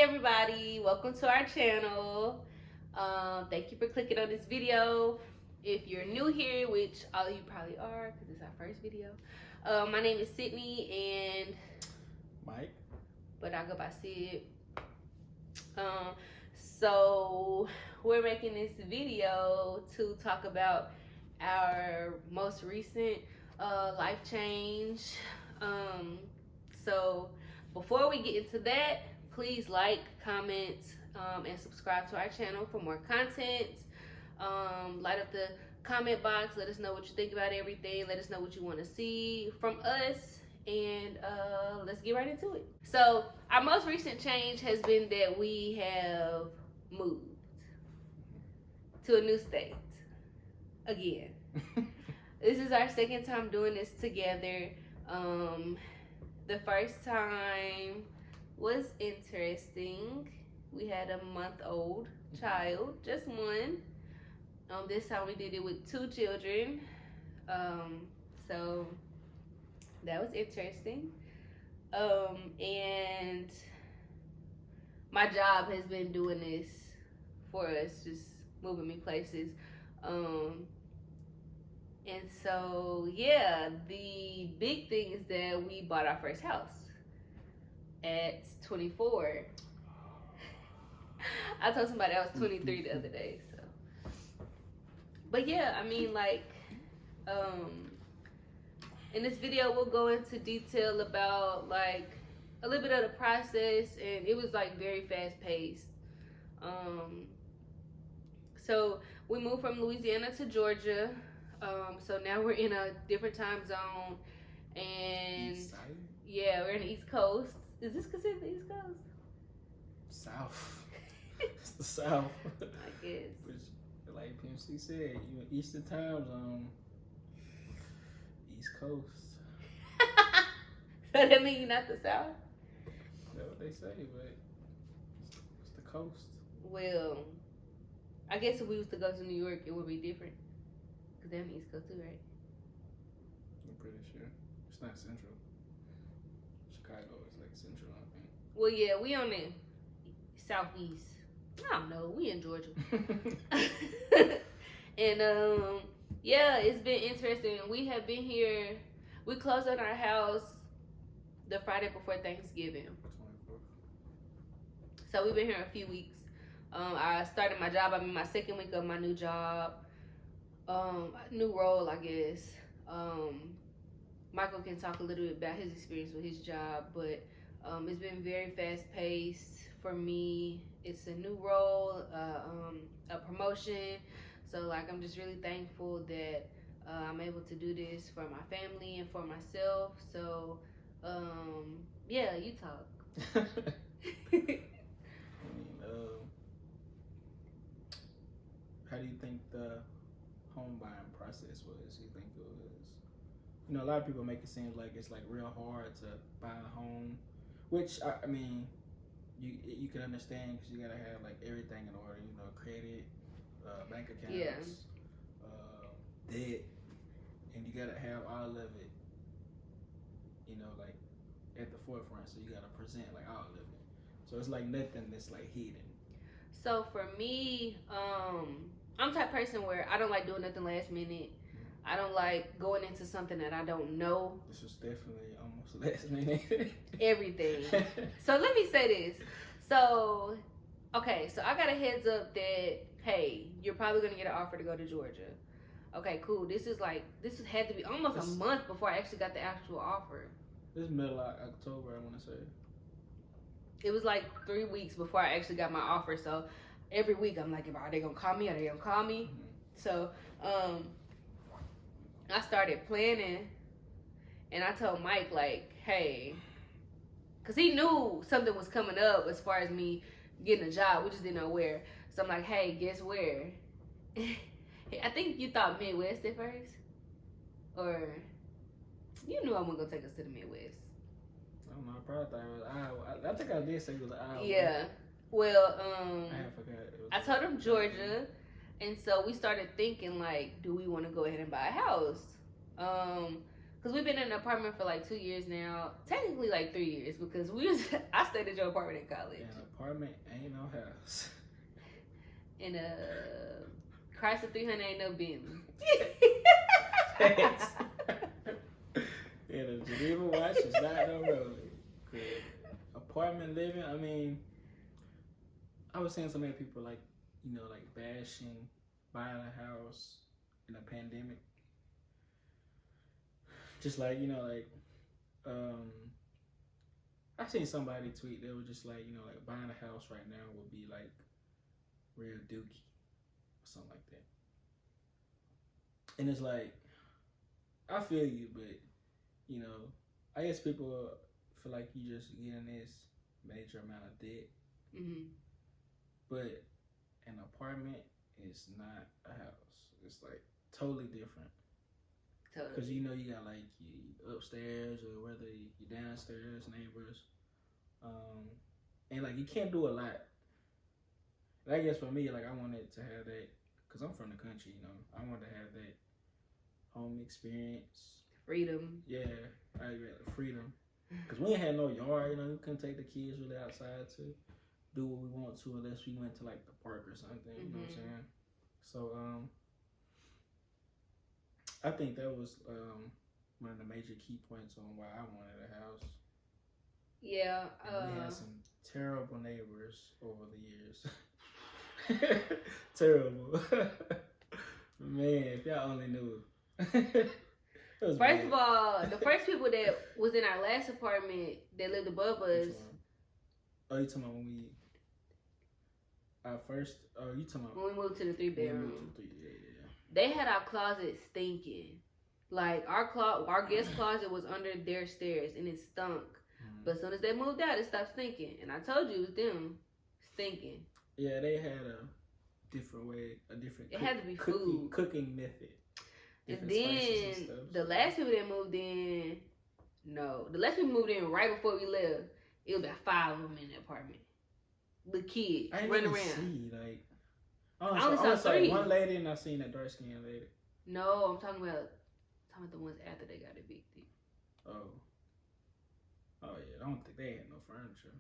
everybody, welcome to our channel. Thank you for clicking on this video. If you're new here, which all of you probably are because it's our first video, my name is Sydney and Mike, but I go by Sid. So we're making this video to talk about our most recent life change. So before we get into that, please like, comment, and subscribe to our channel for more content. Light up the comment box. Let us know what you think about everything. Let us know what you want to see from us. And let's get right into it. So our most recent change has been that we have moved to a new state again. This is our second time doing this together. The first time was interesting. We had a month-old child, just one. This time we did it with 2 children. So that was interesting. And my job has been doing this for us, just moving me places. And so, yeah, the big thing is that we bought our first house at 24. I told somebody I was 23 the other day, so. But yeah, I mean, like, in this video, we'll go into detail about, like, a little bit of the process, and it was, like, very fast-paced. So we moved from Louisiana to Georgia. So now we're in a different time zone, and yeah, we're in the East Coast. Is this considered the East Coast? South. It's the South. I guess. Which, like PMC said, you in Eastern time zone, East Coast. So that mean you're not the South? That's what they say, but it's the coast. Well, I guess if we was to go to New York, it would be different. Because they're in the East Coast too, right? I'm pretty sure. It's not central. Chicago is like central, I think. Well, yeah, we on the southeast. I don't know. We in Georgia. And, yeah, it's been interesting. We have been here. We closed on our house the Friday before Thanksgiving. 24th. So we've been here a few weeks. I started my job. I'm in my second week of my new job. New role, I guess. Michael can talk a little bit about his experience with his job, but it's been very fast-paced for me. It's a new role, a promotion. So, like, I'm just really thankful that I'm able to do this for my family and for myself. So, yeah, you talk. I mean, how do you think the home buying process was? You think it was, you know, a lot of people make it seem like it's like real hard to buy a home, which I mean, you can understand because you gotta have like everything in order, you know, credit, bank accounts, debt, and you gotta have all of it, you know, like at the forefront. So you gotta present like all of it. So it's like nothing that's like hidden. So for me, I'm the type of person where I don't like doing nothing last minute. I don't like going into something that I don't know. This was definitely almost last minute. Everything. So let me say this. So, okay, so I got a heads up that, hey, you're probably going to get an offer to go to Georgia. Okay, cool. This had to be almost a month before I actually got the actual offer. This middle of October, I want to say. It was like 3 weeks before I actually got my offer. So every week I'm like, are they gonna call me? Are they gonna call me? Mm-hmm. So I started planning, and I told Mike, like, hey, because he knew something was coming up as far as me getting a job. We just didn't know where. So I'm like, hey, guess where? I think you thought Midwest at first, or you knew I wasn't gonna take us to the Midwest. I don't know. I probably thought it was Iowa. I think I did say it was Iowa. Yeah. Well, I forgot. I told him Georgia, and so we started thinking, like, do we want to go ahead and buy a house? Because we've been in an apartment for like 2 years now. Technically like 3 years because I stayed at your apartment in college. An apartment ain't no house. And Chrysler 300 ain't no Bentley. Thanks. And a Geneva watch is not no road. Apartment living, I mean, I was seeing so many people like, you know, like bashing buying a house in a pandemic. Just like, you know, like, I seen somebody tweet, they were just like, you know, like buying a house right now would be like real dookie or something like that. And it's like, I feel you, but, you know, I guess people feel like you just getting this major amount of debt. Mm-hmm. But an apartment is not a house. It's like totally different. Because you know you got like your upstairs or whether you downstairs neighbors, and like you can't do a lot. And I guess for me, like I wanted to have that because I'm from the country. You know, I wanted to have that home experience, freedom. Yeah, I agree. Freedom. Because we ain't had no yard. You know, we couldn't take the kids really outside to do what we want to unless we went to like the park or something. You know what I'm saying? So I think that was one of the major key points on why I wanted a house. Yeah. We had some terrible neighbors over the years. Terrible. Man, if y'all only knew. First bad. Of all, the first people that was in our last apartment that lived above us. Oh, you talking about when we... Our first... Oh, you talking about... When we moved to the 3-bedroom. Yeah. They had our closet stinking. Like, our guest closet was under their stairs, and it stunk. But as soon as they moved out, it stopped stinking. And I told you it was them stinking. Yeah, they had a different way, It had to be food. Cooking method. And then, the last people that moved in, the last people moved in right before we left. It was about 5 of them in the apartment. The kids running around. See, like, I only saw 3. One lady, and I seen that dark skinned lady. No, I'm talking about the ones after they got evicted. Oh yeah, I don't think they had no furniture.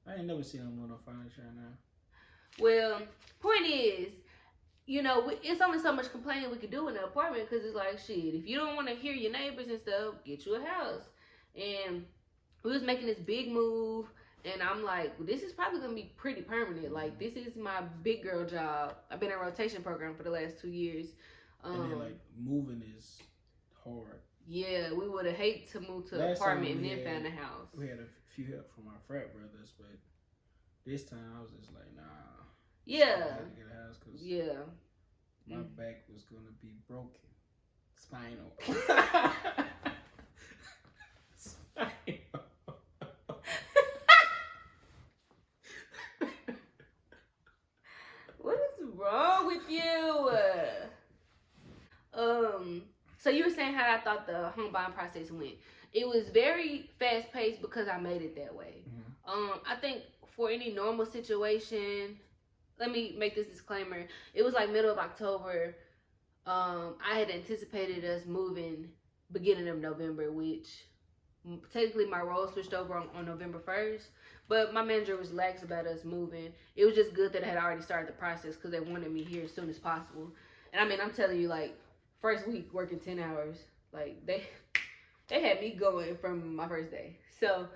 I ain't never seen them with no furniture now. Well, point is, you know, it's only so much complaining we could do in the apartment because it's like, shit, if you don't want to hear your neighbors and stuff, get you a house. And we was making this big move, and I'm like, well, this is probably going to be pretty permanent. Like, this is my big girl job. I've been in a rotation program for the last 2 years. And then, like, moving is hard. Yeah, we would have hate to move to an apartment and then find a house. We had a few help from our frat brothers, but this time I was just like, nah. Yeah. I had to get a house because my back was going to be broken. Spinal. What is wrong with you? So you were saying how I thought the home buying process went. It was very fast paced because I made it that way. I think for any normal situation, let me make this disclaimer. It was like middle of October. I had anticipated us moving beginning of November, which technically my role switched over on November 1st. But my manager was lax about us moving. It was just good that I had already started the process because they wanted me here as soon as possible. And I mean, I'm telling you, like, first week working 10 hours, like they had me going from my first day. So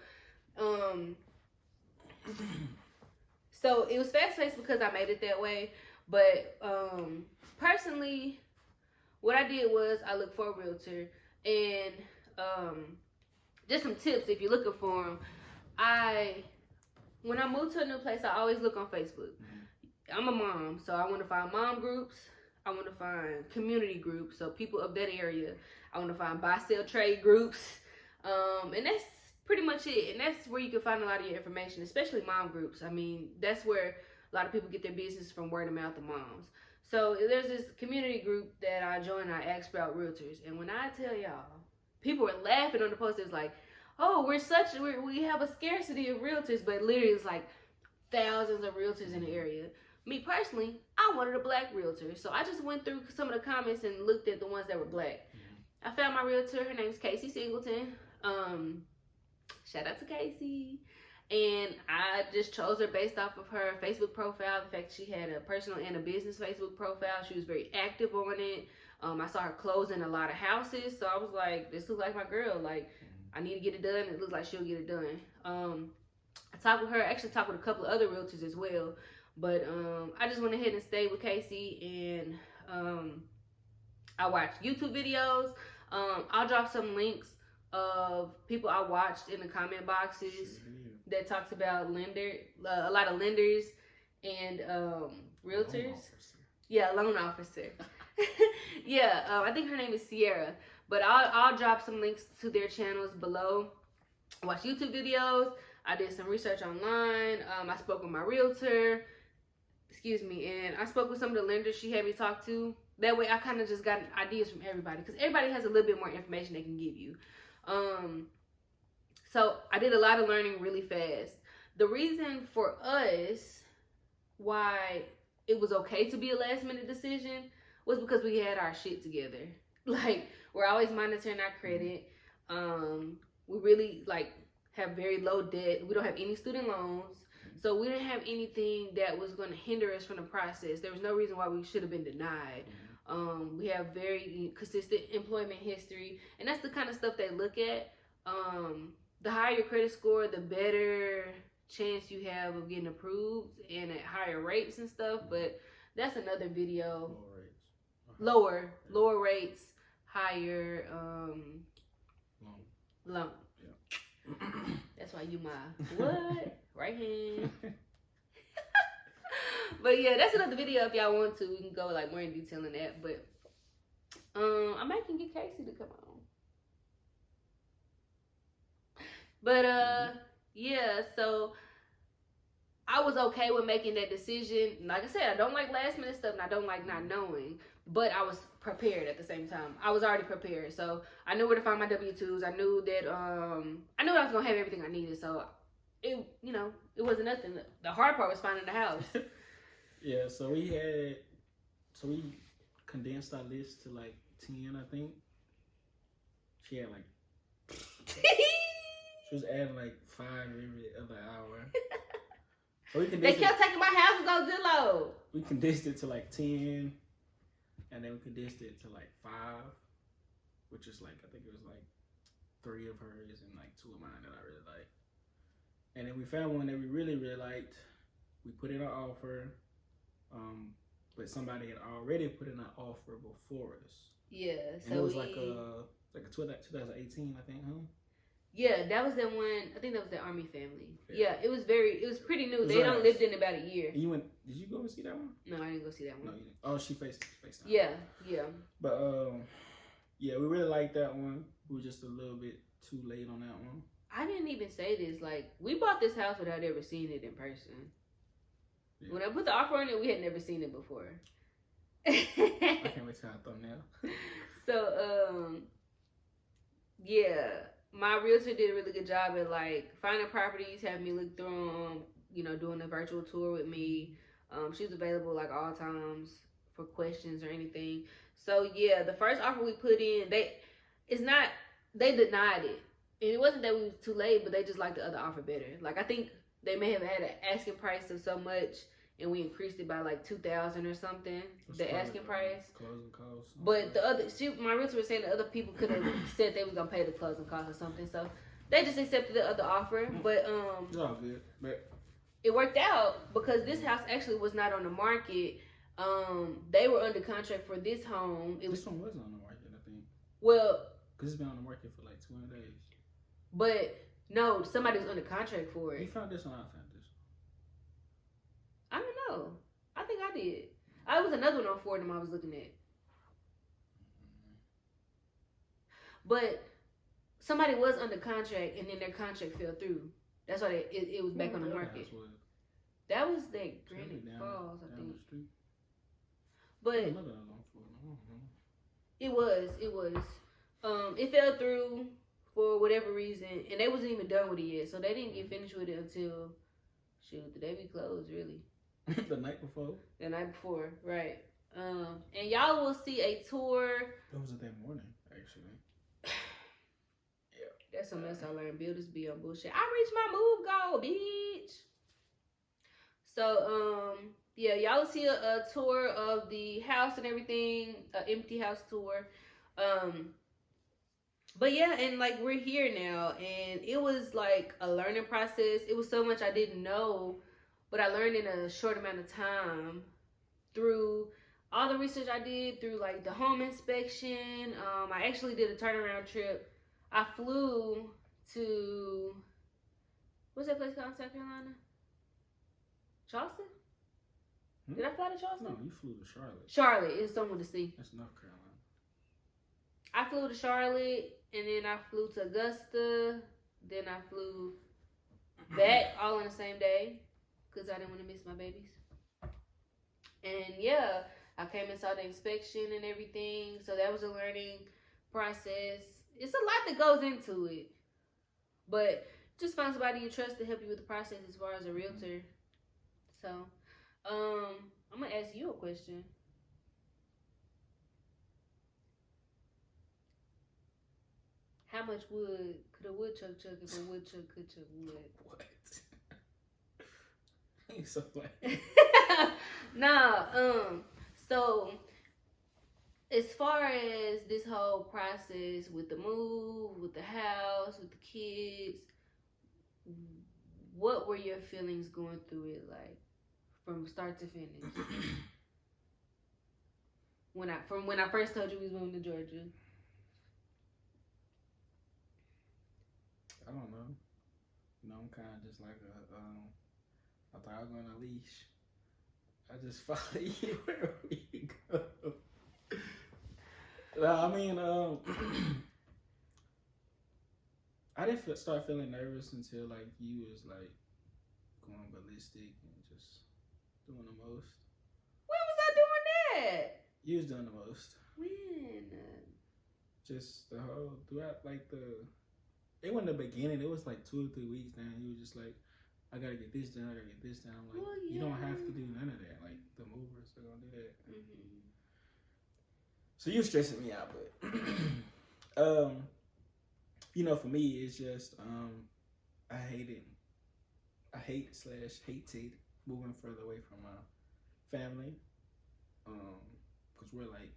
it was fast-paced because I made it that way. But personally, what I did was I looked for a realtor, and just some tips if you're looking for them. When I moved to a new place, I always look on Facebook. I'm a mom, so I want to find mom groups. I want to find community groups, so people of that area. I want to find buy-sell trade groups, and that's pretty much it. And that's where you can find a lot of your information, especially mom groups. I mean, that's where a lot of people get their business from word of mouth of moms. So there's this community group that I joined. I asked about realtors, and when I tell y'all, people were laughing on the post. It's like, oh, we have a scarcity of realtors, but literally it's like thousands of realtors in the area. Me personally, I wanted a black realtor, so I just went through some of the comments and looked at the ones that were black. I found my realtor. Her name's Casey Singleton. Shout out to Casey. And I just chose her based off of her Facebook profile. The fact she had a personal and a business Facebook profile. She was very active on it. I saw her closing a lot of houses. So I was like, this looks like my girl. Like, I need to get it done. It looks like she'll get it done. I talked with her. I actually talked with a couple of other realtors as well. But I just went ahead and stayed with Casey. And I watched YouTube videos. I'll drop some links of people I watched in the comment boxes that talks about a lot of lenders and realtors. Loan officer. I think her name is Sierra. But I'll drop some links to their channels below. I watched YouTube videos. I did some research online. I spoke with my realtor. And I spoke with some of the lenders she had me talk to. That way I kind of just got ideas from everybody, because everybody has a little bit more information they can give you. So I did a lot of learning really fast. The reason for us why it was okay to be a last minute decision was because we had our shit together. Like, we're always monitoring our credit. We really have very low debt. We don't have any student loans. So we didn't have anything that was going to hinder us from the process. There was no reason why we should have been denied. We have very consistent employment history, and that's the kind of stuff they look at. The higher your credit score, the better chance you have of getting approved and at higher rates and stuff. But that's another video. Lower rates, higher loan. Yeah. That's why you my what? Right hand. But yeah, that's another video if y'all want to. We can go more in detail in that. But I might can get Casey to come on. But so I was okay with making that decision. Like I said, I don't like last minute stuff and I don't like not knowing. But I was prepared at the same time. I was already prepared. So I knew where to find my W-2s. I knew that I knew I was gonna have everything I needed. So it wasn't nothing. The hard part was finding the house. Yeah, so we condensed our list to 10, I think. She had she was adding 5 every other hour. So they kept taking my houses on Zillow. We condensed it to 10, and then we condensed it to 5, which is I think it was 3 of hers and 2 of mine that I really liked. And then we found one that we really, really liked. We put in an offer. But somebody had already put in an offer before us. Yeah, so and it was like a 2018, I think, huh? Yeah, that was that one. I think that was the Army family. Yeah, it was pretty new. They don't lived in about a year. And did you go and see that one? No, I didn't go see that one. No, you didn't. Oh, she FaceTime. Yeah. But yeah, we really liked that one. We were just a little bit too late on that one. I didn't even say this. We bought this house without ever seeing it in person. Yeah. When I put the offer on it, we had never seen it before. I can't wait till I thumbnail. So, yeah, my realtor did a really good job at finding properties, having me look through them, doing a virtual tour with me. She was available all times for questions or anything. So yeah, the first offer we put in, they denied it. And it wasn't that we was too late, but they just liked the other offer better. I think they may have had an asking price of so much, and we increased it by $2,000 or something. The asking price. Closing costs. But my realtor was saying the other people could have said they was gonna pay the closing costs or something. So they just accepted the other offer. But it's all good. But it worked out because this house actually was not on the market. They were under contract for this home. This one wasn't on the market, I think. Well, because it's been on the market for 200 days. But no, somebody was under contract for it. You found this one, I found this one. I don't know. I think I did. I was another one on Fordham I was looking at. But somebody was under contract and then their contract fell through. That's why it was back on the market. That was Granite Falls, I think. But it was. It fell through for whatever reason, and they wasn't even done with it yet, so they didn't get finished with it until the day we closed, really. The night before. The night before, right? And y'all will see a tour. That was that morning, actually. actually. That's something else I learned. Builders be on bullshit. I reached my move goal, bitch. So, yeah, y'all see a tour of the house and everything, an empty house tour. But yeah, and like we're here now, and it was like a learning process. It was so much I didn't know, but I learned in a short amount of time through all the research I did, through like the home inspection. I actually did a turnaround trip. I flew to, what's that place called in South Carolina? Charleston? Did I fly to Charleston? No, you flew to Charlotte. Charlotte is somewhere to see. That's North Carolina. I flew to Charlotte, and then I flew to Augusta. Then I flew back all in the same day because I didn't want to miss my babies. And yeah, I came and saw the inspection and everything. So that was a learning process. It's a lot that goes into it, but just find somebody you trust to help you with the process as far as a realtor. So, I'm gonna ask you a question. How much wood could a woodchuck chuck if a woodchuck could chuck wood? What? He's so funny. So as far as this whole process with the move, with the house, with the kids, what were your feelings going through it like from start to finish? when I first told you we was moving to Georgia. I don't know. You know, I'm kind of just like I thought I was on a leash. I just follow you where we go. I mean, I didn't start feeling nervous until like you was like going ballistic and just doing the most. When was I doing that? You was doing the most. When? Just the whole throughout like it wasn't the beginning. It was like 2 or 3 weeks now. You were just like, I gotta get this done. I gotta get this done. I'm like, well, yeah. You don't have to do none of that. Like the movers are gonna do that. Mm-hmm. So you're stressing me out, but you know, for me, it's just I hated moving further away from my family, because we're like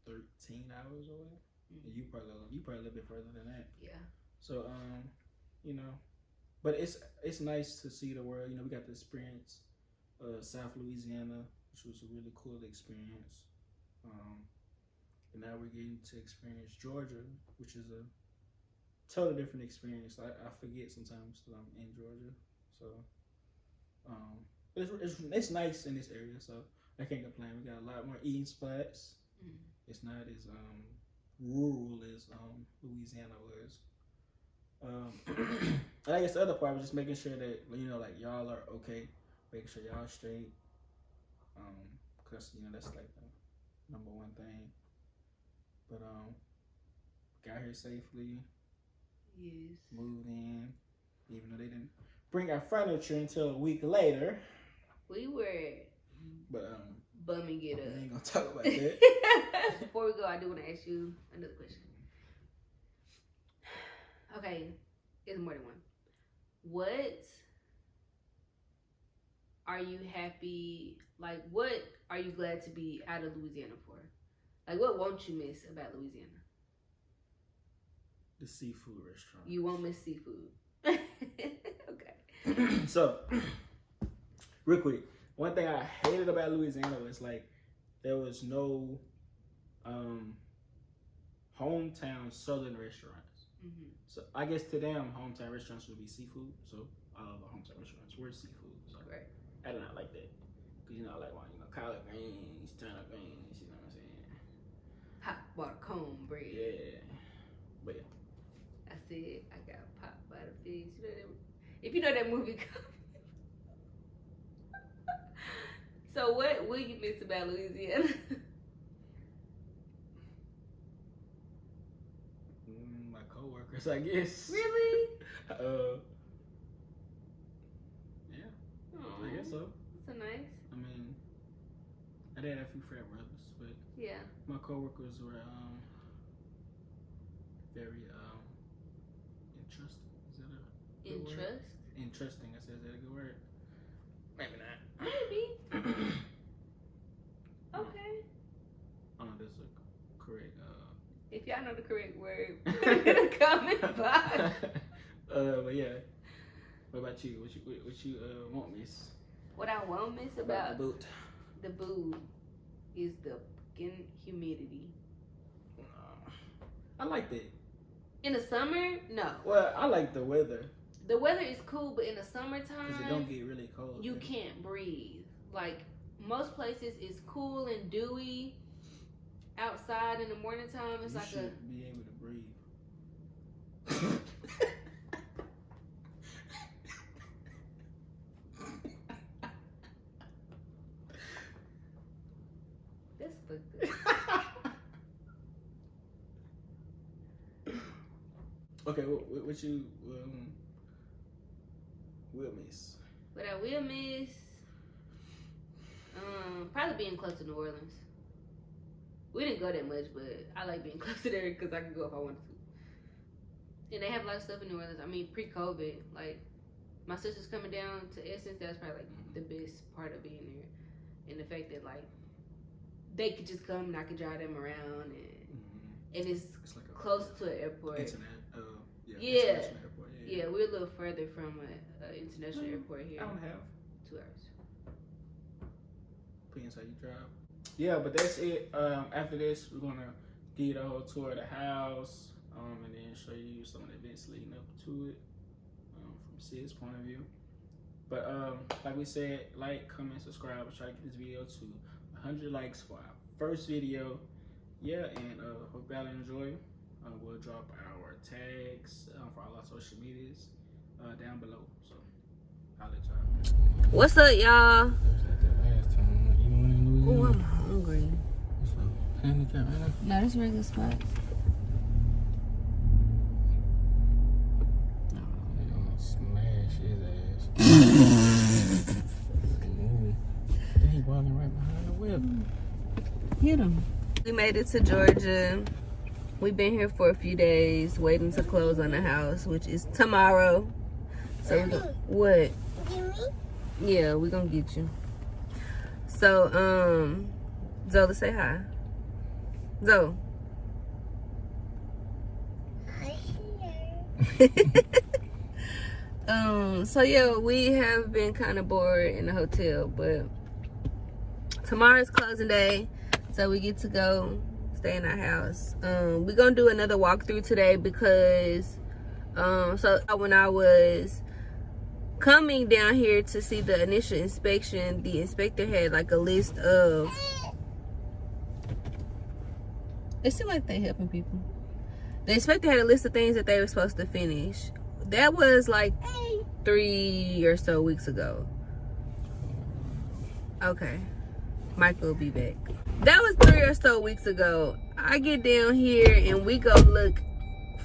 13 hours away. Mm-hmm. And you probably a little bit further than that. Yeah. So you know, but it's nice to see the world. You know, we got to experience South Louisiana, which was a really cool experience. And now we're getting to experience Georgia, which is a totally different experience. I forget sometimes that I'm in Georgia. So it's nice in this area, so I can't complain. We got a lot more eating spots. Mm. It's not as rural as Louisiana was. And I guess the other part was just making sure that, you know, like y'all are okay, making sure y'all straight. Cause you know that's like the number one thing. But got here safely. Yes. Moved in, even though they didn't bring our furniture until a week later. We were. But bumming it up. We ain't gonna talk about that. Before we go, I do want to ask you another question. Okay, it's more than one. What are you happy? Like, what are you glad to be out of Louisiana for? Like, what won't you miss about Louisiana? The seafood restaurant. You won't miss seafood. Okay. So, real quick, one thing I hated about Louisiana was like there was no hometown southern restaurants. Mm-hmm. So I guess to them, hometown restaurants would be seafood. So all of the hometown restaurants were seafood. So right. I did not like that because you know I like collard greens, turnip greens. You know what I'm saying? Hot water cornbread. Yeah, but yeah. I said I got popped by the fish. You know that, if you know that movie. So what will you miss about Louisiana? My coworkers, I guess. Really? Yeah. Aww. I guess so. That's so nice. I mean, I did have a few frat brothers, but yeah, my coworkers were very interesting. Is that a good word? Interesting. I said, is that a good word? Maybe not. Maybe. Okay. That's a correct. If y'all know the correct word, put it in the comment box. But yeah. What about you? What you won't miss? What I won't miss about the boot? The boot is the fucking humidity. I like that. In the summer, no. Well, I like the weather. The weather is cool, but in the summertime, because it don't get really cold. You can't breathe. Like most places, it's cool and dewy. Outside in the morning time, it's you like should be able to breathe. That's fucked up. Okay, what you will miss? What I will miss, probably being close to New Orleans. We didn't go that much, but I like being close to there because I can go if I wanted to. And they have a lot of stuff in New Orleans. I mean, pre-COVID, like my sister's coming down to Essence. That's probably like the best part of being there, and the fact that like they could just come and I could drive them around, and it's like close to an airport. International airport. Yeah, we're a little further from an international airport here. I don't have 2 hours. Depends how you drive. Yeah, but that's it. After this, we're gonna give you the whole tour of the house, and then show you some of the events leading up to it, from Sid's point of view. But like we said, like, comment, subscribe. We'll try to get this video to 100 likes for our first video. Yeah, and hope y'all enjoy. We'll drop our tags for all our social medias down below. So I'll let y'all. What's up, y'all? Oh, I'm hungry. What's up? Handicap, man? No, this regular spot. They gonna smash his ass. He walking right behind the whip. Hit him. We made it to Georgia. We've been here for a few days, waiting to close on the house, which is tomorrow. So what? Yeah, we're gonna get you. So, Zola, say hi. Zoe. So yeah, we have been kind of bored in the hotel, but tomorrow's closing day, so we get to go stay in our house. We're gonna do another walkthrough today because so when I was coming down here to see the initial inspection, the inspector had like a list of, it seemed like they helping people. The inspector had a list of things that they were supposed to finish. That was like 3 or so weeks ago. Okay, Michael will be back. That was 3 or so weeks ago. I get down here and we go look.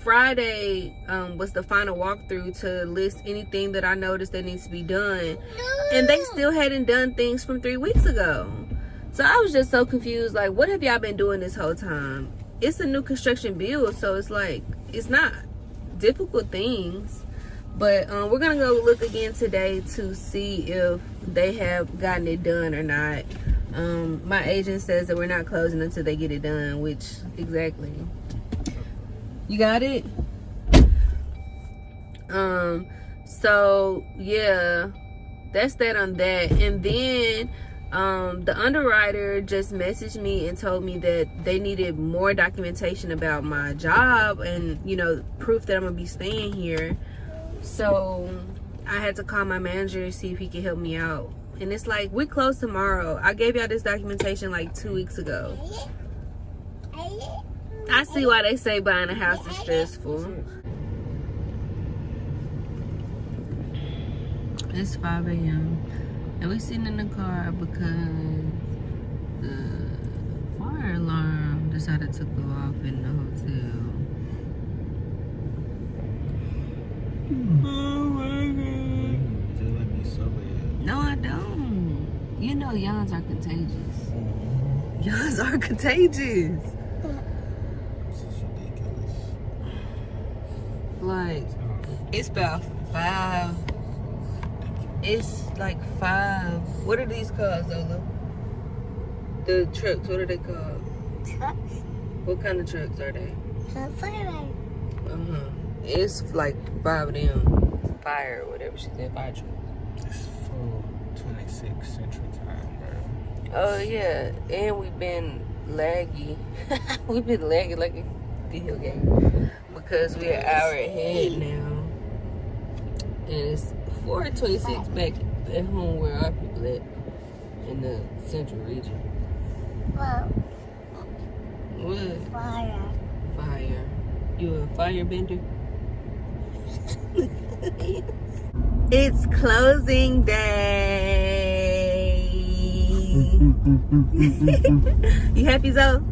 Friday was the final walkthrough to list anything that I noticed that needs to be done. And they still hadn't done things from 3 weeks ago. So I was just so confused. Like, what have y'all been doing this whole time? It's a new construction build, so it's like, it's not difficult things. But we're going to go look again today to see if they have gotten it done or not. My agent says that we're not closing until they get it done, which exactly. You got it? So yeah, that's that on that. And then the underwriter just messaged me and told me that they needed more documentation about my job and, you know, proof that I'm gonna be staying here. So I had to call my manager to see if he could help me out. And it's like, we close tomorrow. I gave y'all this documentation like 2 weeks ago. I see why they say buying a house is stressful. It's 5 a.m. and we sitting in the car because the fire alarm decided to go off in the hotel. Oh my God. You let me so bad. No, I don't. You know yawns are contagious. Yawns are contagious. This is ridiculous. like, it's about 5. It's like 5. What are these called, Zola? The trucks, what are they called? Trucks. What kind of trucks are they? Fire. It's like 5 of them. Fire, whatever she said, fire trucks. It's full 26 Central Time, bro. Oh, yeah. And we've been laggy. We've been laggy like a video game. Because we're an hour ahead now. And it's 4:26 back at home where our people at. In the central region. Whoa. What? Fire. Fire. You a firebender? It's closing day. You happy, Zoe?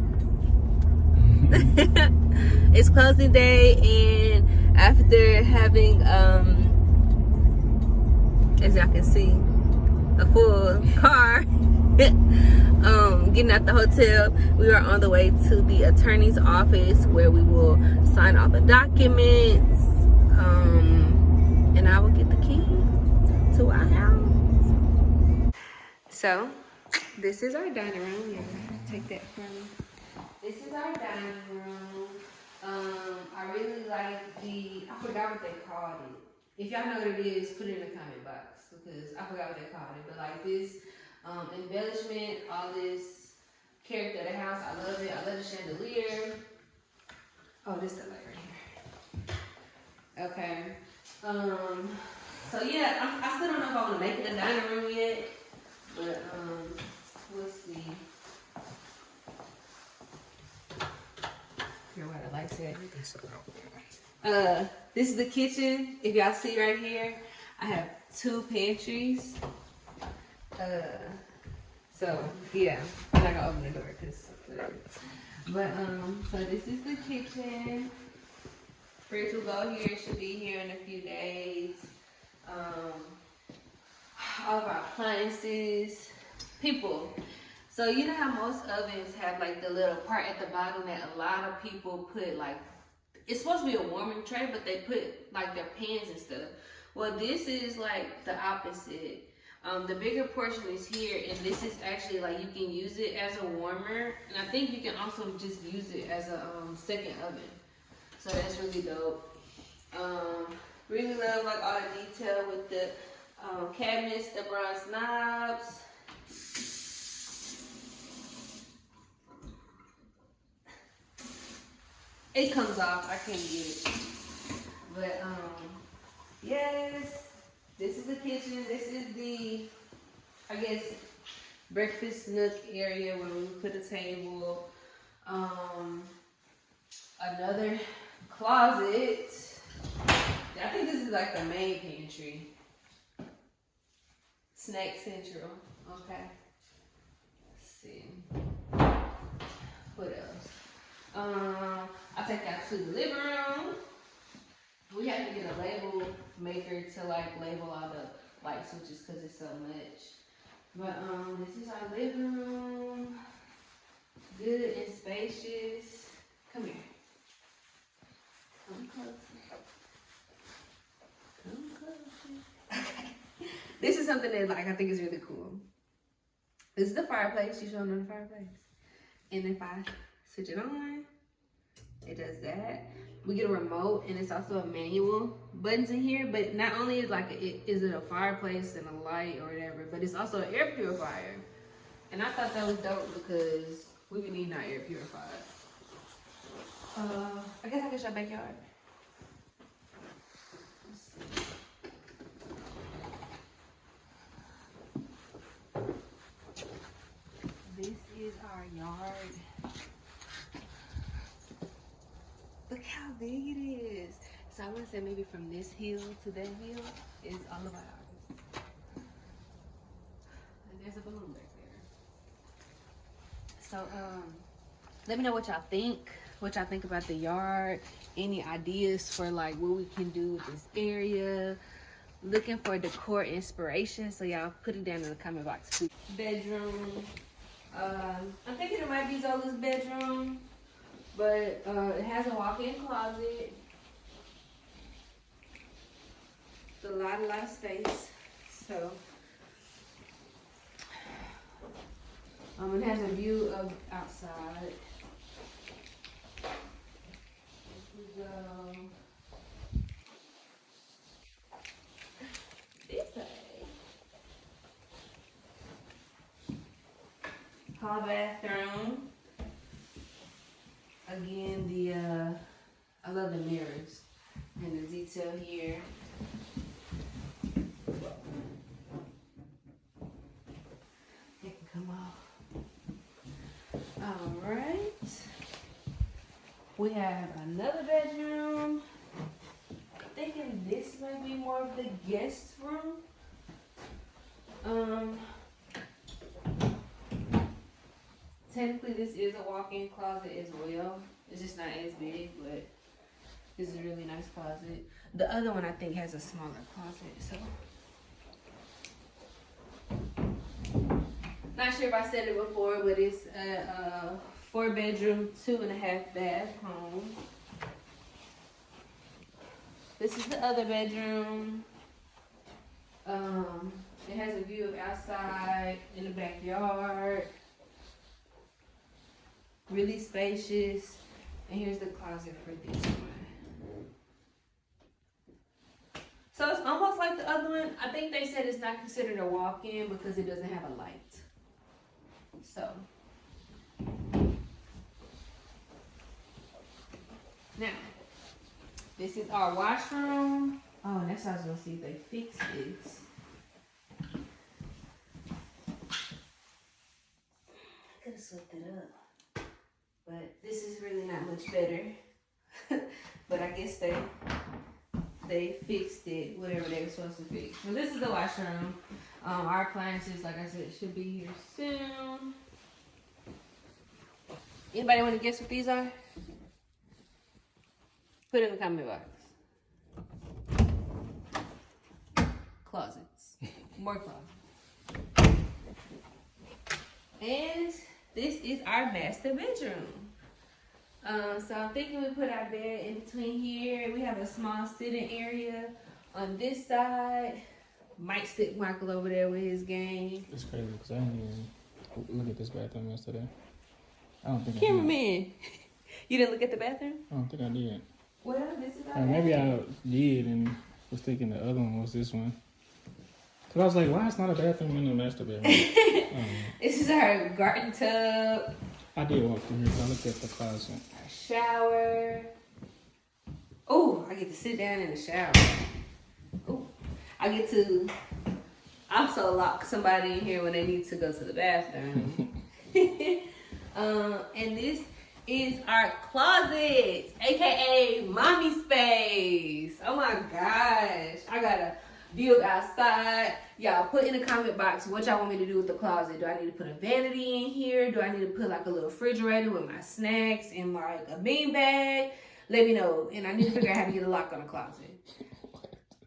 It's closing day, and after having as y'all can see, a full car, getting out the hotel, we are on the way to the attorney's office where we will sign all the documents, and I will get the key to our house. So this is our dining room. Yeah, take that from me. This is our dining room. I really like I forgot what they called it. If y'all know what it is, put it in the comment box, because I forgot what they called it. But like this embellishment, all this character of the house, I love it. I love the chandelier. Oh, this the light right here. Okay. So yeah, I still don't know if I want to make it a dining room yet, but we'll see. Here, where the lights at? This is the kitchen. If y'all see right here, I have 2 pantries. So yeah, I'm not gonna open the door because whatever. But so this is the kitchen. Fridge will go here. It should be here in a few days. All of our appliances. People. So you know how most ovens have like the little part at the bottom that a lot of people put like, it's supposed to be a warming tray, but they put like their pans and stuff. Well, this is like the opposite. The bigger portion is here, and this is actually like you can use it as a warmer, and I think you can also just use it as a second oven. So that's really dope. Really love like all the detail with the cabinets, the bronze knobs. It comes off, I can't get it. But yes, this is the kitchen. This is the, I guess, breakfast nook area where we put a table. Another closet. I think this is like the main pantry. Snack central. Okay. Let's see. What else? I'll take that to the living room. We have to get a label maker to like label all the light switches because it's so much. But this is our living room. Good and spacious. Come here. Come closer. Come closer. Okay. This is something that like I think is really cool. This is the fireplace. You showing them the fireplace. And if I switch it on, it does that. We get a remote, and it's also a manual buttons in here. But not only is like is it a fireplace and a light or whatever, but it's also an air purifier. And I thought that was dope because we would need our air purifier. I guess I can show backyard. Let's see. This is our yard. Look how big it is. So I want to say maybe from this hill to that hill is all of ours. And there's a balloon back there. So let me know what y'all think. What y'all think about the yard. Any ideas for like what we can do with this area. Looking for decor inspiration. So y'all put it down in the comment box too. Bedroom. I'm thinking it might be Zola's bedroom. But it has a walk-in closet. a lot of space. So it has a view of outside. If we go this way, hall bathroom. Again, I love the mirrors and the detail here. It can come off. All right. We have another bedroom. I'm thinking this might be more of the guest room. Technically, this is a walk-in closet as well. It's just not as big, but this is a really nice closet. The other one I think has a smaller closet, so. Not sure if I said it before, but it's a 4-bedroom, 2.5 bath home. This is the other bedroom. It has a view of outside in the backyard. Really spacious. And here's the closet for this one. So it's almost like the other one. I think they said it's not considered a walk-in because it doesn't have a light. So now this is our washroom. Oh, and that's how I was gonna see if they fix this. Could have slipped it up. But this is really not much better. But I guess they fixed it, whatever they were supposed to fix. So this is the washroom. Our appliances, like I said, should be here soon. Anybody want to guess what these are? Put it in the comment box. Closets. More closets. And this is our master bedroom. So I'm thinking we put our bed in between here. We have a small sitting area on this side. Might stick Michael over there with his game. It's crazy because I didn't even look at this bathroom yesterday. I don't think Cameraman, you didn't look at the bathroom? I don't think I did. Well, this is our Or maybe I did and was thinking the other one was this one. Cause I was like, why is not a bathroom in the master bedroom? This is our garden tub. I did walk through here, so I looked at the closet. Shower. Oh, I get to sit down in the shower. Oh, I get to also lock somebody in here when they need to go to the bathroom. And this is our closet, aka mommy space. Oh my gosh, I got a view of outside. Y'all put in the comment box what y'all want me to do with the closet. Do I need to put a vanity in here? Do I need to put like a little refrigerator with my snacks and like a bean bag? Let me know. And I need to figure out how to get a lock on the closet.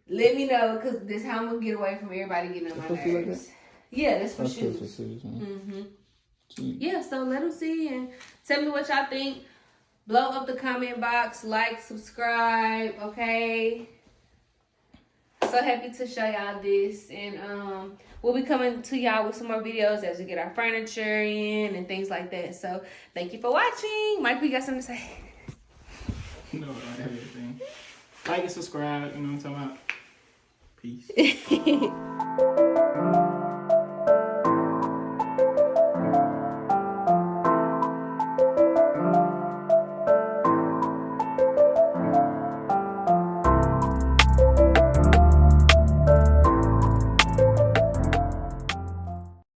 Let me know, because this is how I'm going to get away from everybody getting on my nerves. Yeah, that's for shoes. Yeah, so let them see and tell me what y'all think. Blow up the comment box, like, subscribe, okay? So happy to show y'all this, and we'll be coming to y'all with some more videos as we get our furniture in and things like that. So thank you for watching. Mike, you got something to say? No, I don't have anything. Like and subscribe, you know what I'm talking about? Peace.